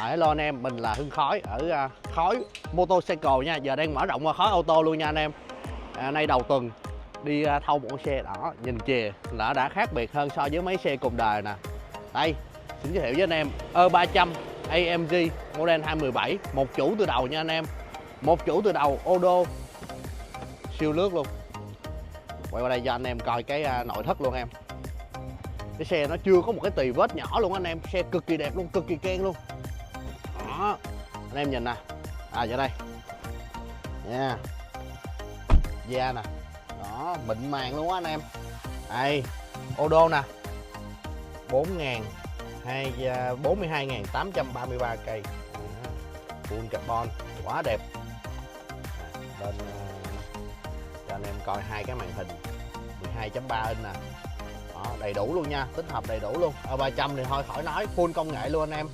Hello anh em, mình là Hưng Khói ở Khói Motorcycle nha. Giờ đang mở rộng qua Khói ô tô luôn nha anh em. Nay đầu tuần đi thâu một con xe đó, nhìn chìa là đã khác biệt hơn so với mấy xe cùng đời nè. Đây, xin giới thiệu với anh em E300 AMG model 2017, một chủ từ đầu nha anh em. Một chủ từ đầu ô đô siêu lướt luôn. Quay qua đây cho anh em coi cái nội thất luôn em. Cái xe nó chưa có một cái tì vết nhỏ luôn anh em, xe cực kỳ đẹp luôn, cực kỳ keng luôn. Đó, anh em nhìn nè, giờ đây nha, da nè, đó mịn màng luôn á anh em. Đây, ô đô nè, 42.833 cây, full carbon, quá đẹp. Lên cho anh em coi hai cái màn hình 12.3 inch nè. Đó, đầy đủ luôn nha, tích hợp đầy đủ luôn. E300 thì thôi khỏi nói, full công nghệ luôn anh em.